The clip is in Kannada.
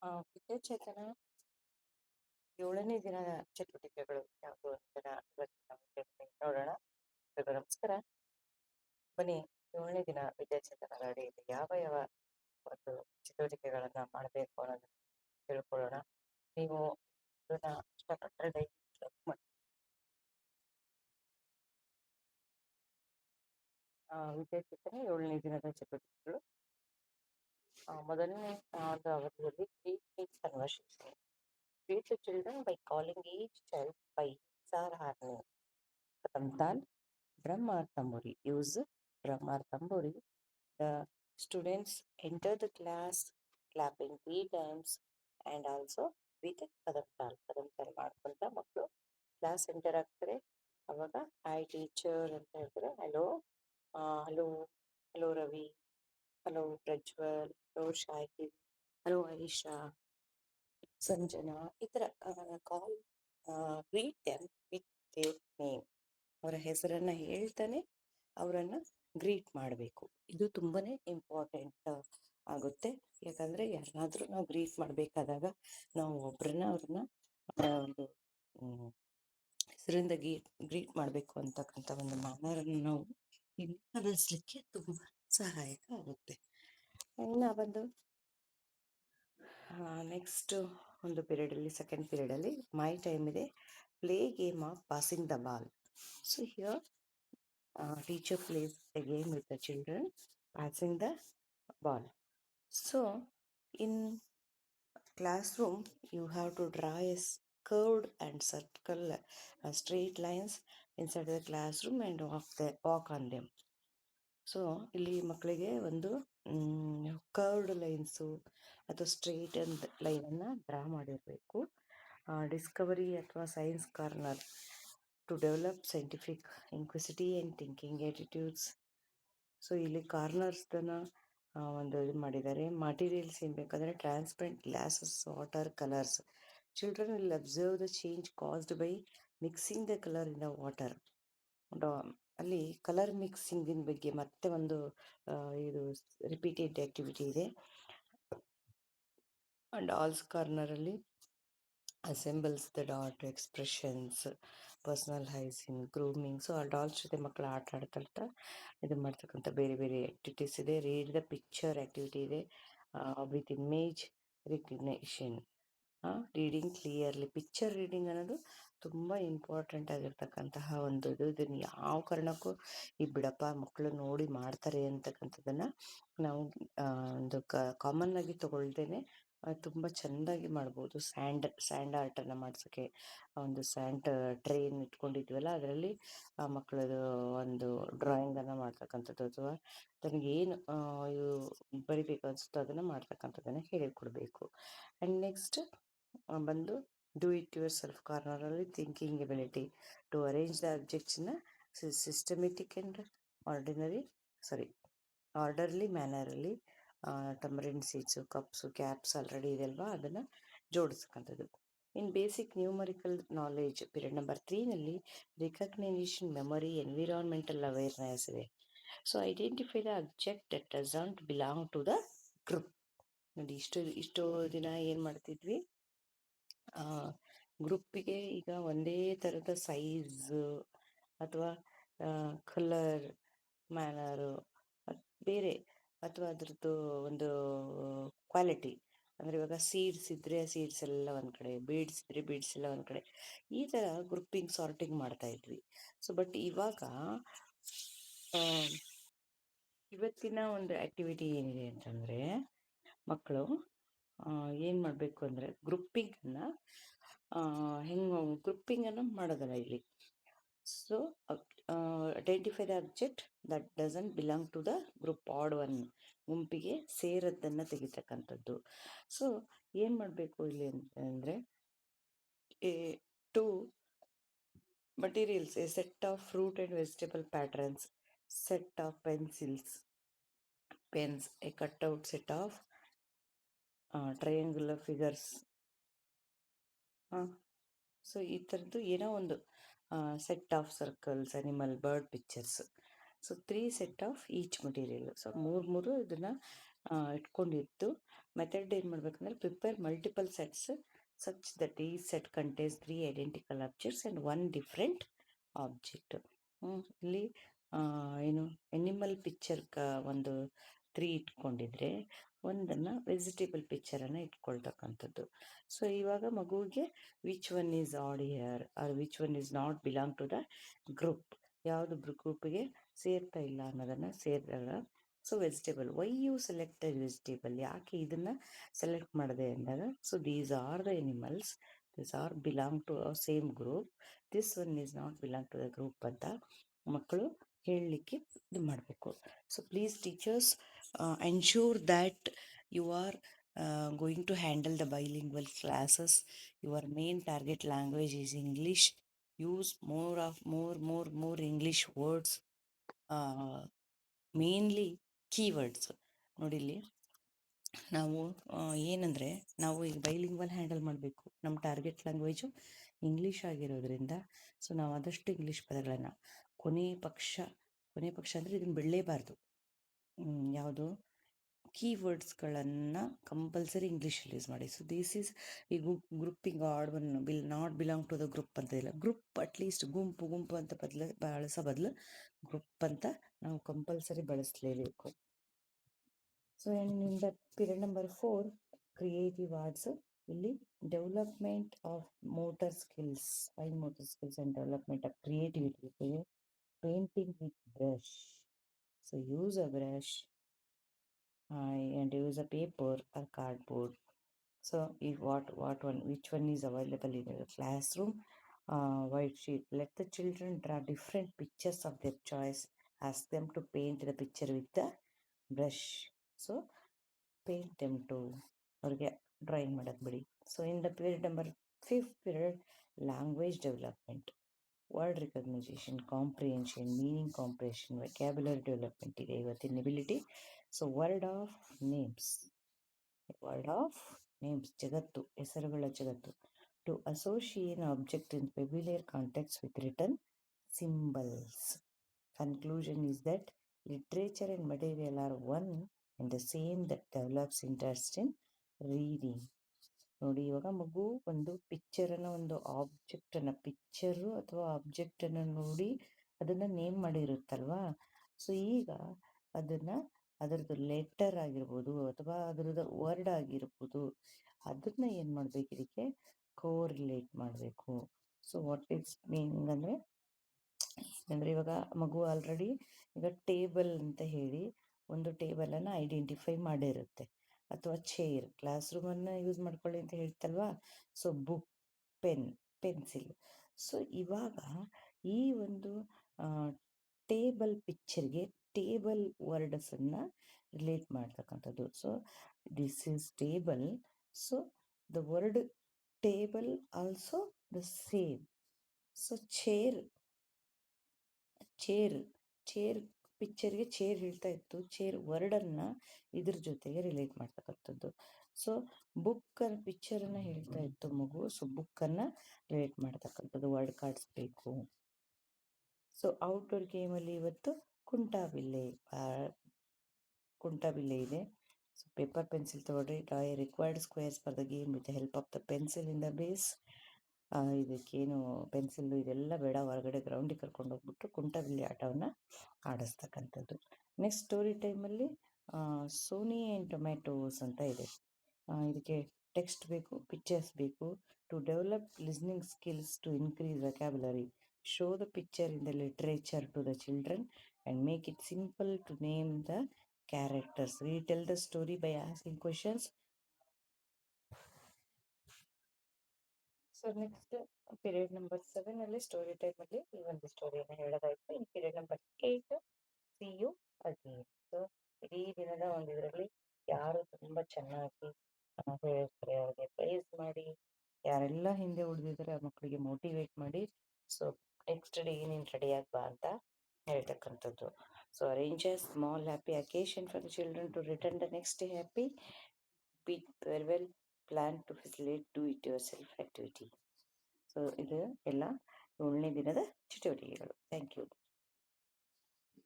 ವಿದ್ಯಾಚೇತನ 7ನೇ ದಿನದ ಚಟುವಟಿಕೆಗಳು ಯಾವುದು ಅಂತ ಇವತ್ತು ನಾವು ವಿಡಿಯೋದಲ್ಲಿ ನೋಡೋಣ. ಎಲ್ರಿಗೂ ನಮಸ್ಕಾರ. ಬನ್ನಿ, 7ನೇ ದಿನ ವಿದ್ಯಾಚೇತನದ ಅಡಿಯಲ್ಲಿ ಯಾವ ಯಾವ ಒಂದು ಚಟುವಟಿಕೆಗಳನ್ನ ಮಾಡಬೇಕು ಅನ್ನೋದನ್ನ ತಿಳ್ಕೊಳ್ಳೋಣ. ನೀವು ಇದನ್ನ ಇಷ್ಟಪಟ್ಟರೆ ದಯವಿಟ್ಟು ವಿದ್ಯಾಚೇತನ 7ನೇ ದಿನದ ಚಟುವಟಿಕೆಗಳು. ಮೊದಲನೇ ಒಂದು ಅವಧಿಯಲ್ಲಿ greet conversation. Greet the children by calling each child by his or her name. Kadam Tal, drum or tamburi. Use drum or tamburi. The students enter the class clapping 3 times and also with Kadam Tal. Kadam Tal ಮಾಡ್ಕೊಂತ ಮಕ್ಕಳು ಕ್ಲಾಸ್ ಎಂಟರ್ ಆಗ್ತಾರೆ. ಅವಾಗ ಐ ಟೀಚರ್ ಅಂತ ಹೇಳ್ತಾರೆ. Hello, hello, hello Ravi, hello Prajwal, hello Shahid, hello Aisha, Sanjana, ಈ ಥರ call greet them with their name. ಅವರ ಹೆಸರನ್ನ ಹೇಳ್ತಾನೆ ಅವರನ್ನ ಗ್ರೀಟ್ ಮಾಡಬೇಕು. ಇದು ತುಂಬಾನೇ ಇಂಪಾರ್ಟೆಂಟ್ ಆಗುತ್ತೆ. ಯಾಕಂದ್ರೆ ಯಾರನ್ನಾದ್ರೂ ನಾವು ಗ್ರೀಟ್ ಮಾಡಬೇಕಾದಾಗ ನಾವು ಅವ್ರನ್ನ ಒಂದು ಹೆಸರಿಂದ ಗ್ರೀಟ್ ಮಾಡಬೇಕು ಅಂತಕ್ಕಂಥ ಒಂದು ಮ್ಯಾನರನ್ನು ನಾವು ಇಲ್ಲಿ ಕಲಿಸ್ಲಿಕ್ಕೆ ತುಂಬಾ ಸಹಾಯಕ ಆಗುತ್ತೆ. ಇನ್ನ ಒಂದು ನೆಕ್ಸ್ಟ್ ಒಂದು ಪೀರಿಯಡ್ ಅಲ್ಲಿ, ಸೆಕೆಂಡ್ ಪೀರಿಯಡ್ ಅಲ್ಲಿ ಮೈ ಟೈಮ್ ಇದೆ. Play game of passing the ball. So here teacher plays a game with the children passing the ball. So in classroom you have to draw a curved and circle straight lines inside the classroom and walk on them. So ಇಲ್ಲಿ ಮಕ್ಕಳಿಗೆ ಒಂದು ಕರ್ವ್ಡ್ ಲೈನ್ಸು ಅಥವಾ ಸ್ಟ್ರೈಟ್ ಲೈನನ್ನು ಡ್ರಾ ಮಾಡಿರಬೇಕು. ಡಿಸ್ಕವರಿ ಅಥವಾ science corner to develop scientific inquisity and thinking attitudes. So ಇಲ್ಲಿ ಕಾರ್ನರ್ಸ್ದನ್ನ ಒಂದು ಇದು ಮಾಡಿದ್ದಾರೆ. ಮಟೀರಿಯಲ್ಸ್ ಏನು ಬೇಕಂದರೆ transparent glasses, water, colours. Children will observe the change caused by mixing the colour in the water. ಅಲ್ಲಿ ಕಲರ್ ಮಿಕ್ಸಿಂಗಿನ ಬಗ್ಗೆ ಮತ್ತೆ ಒಂದು ಇದು ರಿಪೀಟೆಡ್ ಆಕ್ಟಿವಿಟಿ ಇದೆ. ಡಾಲ್ಸ್ ಕಾರ್ನರ್ ಅಲ್ಲಿ assembles the dot, expressions, personal ಹೈಸೀನ್, grooming. So ಆ ಡಾಲ್ಸ್ ಜೊತೆ ಮಕ್ಕಳು ಆಟ ಆಡ್ತಾ ಇದು ಮಾಡ್ತಕ್ಕಂಥ ಬೇರೆ ಬೇರೆ ಆಕ್ಟಿವಿಟೀಸ್ ಇದೆ. ರೀಡ್ ದ ಪಿಕ್ಚರ್ ಆಕ್ಟಿವಿಟಿ ಇದೆ with image recognition. Reading clearly. Picture reading ಅನ್ನೋದು ತುಂಬ ಇಂಪಾರ್ಟೆಂಟ್ ಆಗಿರ್ತಕ್ಕಂತಹ ಒಂದು ಇದು. ಇದನ್ನು ಯಾವ ಕಾರಣಕ್ಕೂ ಈ ಬಿಡಪ್ಪ ಮಕ್ಕಳು ನೋಡಿ ಮಾಡ್ತಾರೆ ಅಂತಕ್ಕಂಥದ್ದನ್ನು ನಾವು ಒಂದು ಕಾಮನ್ ಆಗಿ ತಗೊಳ್ದೇನೆ ತುಂಬ ಚೆಂದಾಗಿ ಮಾಡ್ಬೋದು. ಸ್ಯಾಂಡ್ ಆರ್ಟನ್ನು ಮಾಡ್ಸೋಕ್ಕೆ ಒಂದು ಸ್ಯಾಂಡ್ ಟ್ರೈನ್ ಇಟ್ಕೊಂಡಿದ್ವಲ್ಲ, ಅದರಲ್ಲಿ ಮಕ್ಕಳದು ಒಂದು ಡ್ರಾಯಿಂಗನ್ನು ಮಾಡ್ತಕ್ಕಂಥದ್ದು ಅಥವಾ ತನಗೇನು ಇವು ಬರಿಬೇಕು ಅನಿಸುತ್ತೋ ಅದನ್ನು ಮಾಡ್ತಕ್ಕಂಥದ್ದನ್ನು ಹೇಳಿಕೊಡ್ಬೇಕು. ಆ್ಯಂಡ್ ನೆಕ್ಸ್ಟ್ ಬಂದು ಡೂ ಇಟ್ ಯುವರ್ ಸೆಲ್ಫ್ ಕಾರ್ನರಲ್ಲಿ thinking ability to arrange the ಆಬ್ಜೆಕ್ಟ್ಸ್ನ ಸಿಸ್ಟಮೆಟಿಕ್ ಆ್ಯಂಡ್ ಆರ್ಡರ್ಲಿ ಮ್ಯಾನರಲ್ಲಿ. Tamarind seeds, cups, caps already ಇದೆ ಅಲ್ವಾ, ಅದನ್ನು ಜೋಡಿಸ್ತಕ್ಕಂಥದ್ದು. In basic numerical knowledge period number 3ನಲ್ಲಿ ರಿಕಗ್ನೈಸೇಷನ್, ಮೆಮೊರಿ, ಎನ್ವಿರಾನ್ಮೆಂಟಲ್ ಅವೇರ್ನೆಸ್ ಇದೆ. So identify the object that doesn't belong to the group. ನೋಡಿ, ಇಷ್ಟು ದಿನ ಏನು ಮಾಡ್ತಿದ್ವಿ, ಗ್ರೂಪಿಗೆ ಈಗ ಒಂದೇ ಥರದ ಸೈಜು ಅಥವಾ ಕಲರ್, ಮ್ಯಾನರು ಬೇರೆ ಅಥವಾ ಅದ್ರದ್ದು ಒಂದು ಕ್ವಾಲಿಟಿ, ಅಂದರೆ ಇವಾಗ ಸೀಡ್ಸ್ ಇದ್ದರೆ ಸೀಡ್ಸ್ ಎಲ್ಲ ಒಂದು ಕಡೆ, ಬೀಡ್ಸ್ ಇದ್ದರೆ ಬೀಡ್ಸ್ ಎಲ್ಲ ಒಂದು ಕಡೆ, ಈ ಥರ ಗ್ರೂಪಿಂಗ್, ಸಾರ್ಟಿಂಗ್ ಮಾಡ್ತಾ ಇದ್ವಿ. ಸೊ ಬಟ್ ಇವಾಗ ಇವತ್ತಿನ ಒಂದು ಆಕ್ಟಿವಿಟಿ ಏನಿದೆ ಅಂತಂದರೆ, ಮಕ್ಕಳು ಏನು ಮಾಡಬೇಕು ಅಂದರೆ ಗ್ರೂಪಿಂಗನ್ನು ಗ್ರೂಪಿಂಗನ್ನು ಮಾಡೋದಲ್ಲ ಇಲ್ಲಿ. So identify the object that doesn't belong to the group, odd one, ಗುಂಪಿಗೆ ಸೇರದ್ದನ್ನು ತೆಗಿತಕ್ಕಂಥದ್ದು. ಸೊ ಏನು ಮಾಡಬೇಕು ಇಲ್ಲಿ ಅಂತಂದರೆ, two materials, a set of fruit and vegetable patterns, set of pencils, pens, a cutout set of triangular figures. So ಈ ಥರದ್ದು ಏನೋ ಒಂದು set of circles, animal, bird pictures. So 3 set of each material. So ಮೂರು ಇದನ್ನು ಇಟ್ಕೊಂಡಿತ್ತು. ಮೆಥಡ್ ಏನು ಮಾಡಬೇಕಂದ್ರೆ, prepare multiple sets such that ಈ set contains 3 identical objects and 1 different object. ಇಲ್ಲಿ ಏನು ಎನಿಮಲ್ ಪಿಕ್ಚರ್ ಒಂದು 3 ಇಟ್ಕೊಂಡಿದ್ರೆ ಒಂದನ್ನು ವೆಜಿಟೇಬಲ್ ಪಿಕ್ಚರನ್ನು ಇಟ್ಕೊಳ್ತಕ್ಕಂಥದ್ದು. ಸೊ ಇವಾಗ ಮಗುವಿಗೆ which one is odd here or which one is not belong to the group, ಯಾವುದು ಗ್ರೂಪಿಗೆ ಸೇರ್ತಾ ಇಲ್ಲ ಅನ್ನೋದನ್ನು ಸೇರಿದಾಗ, so vegetable, why you selected vegetable, ಯಾಕೆ ಇದನ್ನು ಸೆಲೆಕ್ಟ್ ಮಾಡಿದೆ ಅಂದಾಗ, so these are the animals, this are belong to a same group, this one is not belong to the group ಅಂತ ಮಕ್ಕಳು ಹೇಳಲಿಕ್ಕೆ ಇದು ಮಾಡಬೇಕು. So please teachers ensure that you are going to handle the bilingual classes. Your main target language is English. Use more English words, mainly keywords. ನೋಡಿಲ್ಲಿ ನಾವು ಏನಂದರೆ, ನಾವು ಈಗ ಬೈಲಿಂಗ್ವಲ್ ಹ್ಯಾಂಡಲ್ ಮಾಡಬೇಕು. ನಮ್ಮ ಟಾರ್ಗೆಟ್ ಲ್ಯಾಂಗ್ವೇಜು ಇಂಗ್ಲೀಷ್ ಆಗಿರೋದ್ರಿಂದ, ಸೊ ನಾವು ಆದಷ್ಟು ಇಂಗ್ಲೀಷ್ ಪದಗಳನ್ನು ಕೊನೆ ಪಕ್ಷ ಅಂದರೆ ಇದನ್ನು ಬಿಡಲೇಬಾರ್ದು. ಯಾವುದು ಕೀವರ್ಡ್ಸ್ಗಳನ್ನು ಕಂಪಲ್ಸರಿ ಇಂಗ್ಲೀಷಲ್ಲಿ ಯೂಸ್ ಮಾಡಿ. ಸೊ ದಿಸ್ ಈಸ್ ಈ grouping odd one not belong to the group ಅಂತ ಇಲ್ಲ, ಗ್ರೂಪ್ ಅಟ್ಲೀಸ್ಟ್ ಗುಂಪು ಅಂತ ಬಳಸೋ ಬದಲು ಗ್ರೂಪ್ ಅಂತ ನಾವು ಕಂಪಲ್ಸರಿ ಬಳಸಲೇಬೇಕು. So in the period number 4 creative arts, ಇಲ್ಲಿ development of motor skills, fine motor skills and development of creativity, painting with brush. So use a brush and use a paper or cardboard. So if which one is available in the classroom, white sheet. Let the children draw different pictures of their choice. Ask them to paint the picture with the brush. So paint them to ಅವ್ರಿಗೆ ಡ್ರಾಯಿಂಗ್ ಮಾಡೋದು ಬಿಡಿ. So in the period number 5th period, language development, word recognisation, comprehension, meaning comprehension, vocabulary development ಇದೆ ಇವತ್ತಿನ ability. So word of names, ಜಗತ್ತು, ಹೆಸರುಗಳ ಜಗತ್ತು. To associate object in familiar context with written symbols. Conclusion is that literature and material are one and the same that develops interest in reading. ನೋಡಿ, ಇವಾಗ ಮಗು ಒಂದು ಪಿಕ್ಚರನ್ನು, ಒಂದು ಆಬ್ಜೆಕ್ಟನ್ನು, ಪಿಕ್ಚರು ಅಥವಾ ಆಬ್ಜೆಕ್ಟನ್ನು ನೋಡಿ ಅದನ್ನು ನೇಮ್ ಮಾಡಿರುತ್ತಲ್ವಾ. ಸೊ ಈಗ ಅದರದ್ದು ಲೆಟರ್ ಆಗಿರ್ಬೋದು ಅಥವಾ ಅದರದ್ದು ವರ್ಡ್ ಆಗಿರ್ಬೋದು, ಅದನ್ನು ಏನು ಮಾಡಬೇಕು, ಇದಕ್ಕೆ ಕೋರಿಲೇಟ್ ಮಾಡಬೇಕು. ಸೊ ವಾಟ್ ಇಸ್ ಮೀನಿಂಗ್ ಅಂದರೆ ಇವಾಗ ಮಗು ಆಲ್ರೆಡಿ ಈಗ ಟೇಬಲ್ ಅಂತ ಹೇಳಿ ಒಂದು ಟೇಬಲನ್ನು ಐಡೆಂಟಿಫೈ ಮಾಡಿರುತ್ತೆ, ಅಥವಾ ಚೇರ್, ಕ್ಲಾಸ್ ರೂಮನ್ನು ಯೂಸ್ ಮಾಡ್ಕೊಳ್ಳಿ ಅಂತ ಹೇಳ್ತಲ್ವಾ. So book, pencil. ಸೊ ಇವಾಗ ಈ ಒಂದು ಟೇಬಲ್ ಪಿಕ್ಚರ್ಗೆ ಟೇಬಲ್ ವರ್ಡ್ಸನ್ನು ರಿಲೇಟ್ ಮಾಡ್ತಕ್ಕಂಥದ್ದು. So this is table, so the word table also the same. So chair ಪಿಕ್ಚರ್ಗೆ ಚೇರ್ ಹೇಳ್ತಾ ಇತ್ತು, ಚೇರ್ ವರ್ಡನ್ನು ಇದ್ರ ಜೊತೆಗೆ ರಿಲೇಟ್ ಮಾಡ್ತಕ್ಕಂಥದ್ದು. ಸೊ ಬುಕ್ ಪಿಕ್ಚರನ್ನು ಹೇಳ್ತಾ ಇತ್ತು ಮಗು, ಸೊ ಬುಕ್ಕನ್ನು ರಿಲೇಟ್ ಮಾಡ್ತಕ್ಕಂಥದ್ದು, ವರ್ಡ್ ಕಾರ್ಡ್ಸ್ ಬೇಕು. ಸೊ ಔಟ್ಡೋರ್ ಗೇಮಲ್ಲಿ ಇವತ್ತು ಕುಂಟಾಬಿಲ್ಲೆ ಇದೆ. ಸೊ ಪೇಪರ್ ಪೆನ್ಸಿಲ್ ತಗೊಳ್ರಿ. Draw a required squares for the game with the help of the pencil in the base. ಇದಕ್ಕೇನು ಪೆನ್ಸಿಲ್ಲು ಇದೆಲ್ಲ ಬೇಡ, ಹೊರಗಡೆ ಗ್ರೌಂಡಿಗೆ ಕರ್ಕೊಂಡು ಹೋಗ್ಬಿಟ್ಟು ಕುಂಟಬಿಲ್ಲೆ ಆಟವನ್ನು ಆಡಿಸ್ತಕ್ಕಂಥದ್ದು. ನೆಕ್ಸ್ಟ್ ಸ್ಟೋರಿ ಟೈಮಲ್ಲಿ ಸೋನಿ ಆ್ಯಂಡ್ ಟೊಮ್ಯಾಟೋಸ್ ಅಂತ ಇದೆ. ಇದಕ್ಕೆ ಟೆಕ್ಸ್ಟ್ ಬೇಕು, ಪಿಕ್ಚರ್ಸ್ ಬೇಕು. To develop listening skills to increase vocabulary, show the picture in the literature to the children and make it simple to name the characters. Retell the story by asking questions. So next period number 7 ಅಲ್ಲಿ ಸ್ಟೋರಿ ಟೈಮ್ ಅಲ್ಲಿ ಈ ಒಂದು ಸ್ಟೋರಿಯನ್ನು ಹೇಳೋದಾಯ್ತು. In period number 8 see you again. So ಇಡೀ ದಿನದ ಒಂದು ಇದರಲ್ಲಿ ಯಾರು ತುಂಬ ಚೆನ್ನಾಗಿ ಹೇಳ್ತಾರೆ ಅವ್ರಿಗೆ ಪ್ರೈಸ್ ಮಾಡಿ, ಯಾರೆಲ್ಲ ಹಿಂದೆ ಉಳಿದಿದ್ದಾರೆ ಆ ಮಕ್ಕಳಿಗೆ ಮೋಟಿವೇಟ್ ಮಾಡಿ, ಸೊ ನೆಕ್ಸ್ಟ್ ಡೇ ಏನೇನು ರೆಡಿ ಆಗ್ಬಾ ಅಂತ ಹೇಳ್ತಕ್ಕಂಥದ್ದು. So arrange a small happy occasion for the children to return the next day happy. Be well plan to facilitate do it yourself activity. So ಇದು ಎಲ್ಲ 7ನೇ ದಿನದ ಚಟುವಟಿಕೆಗಳು. Thank you.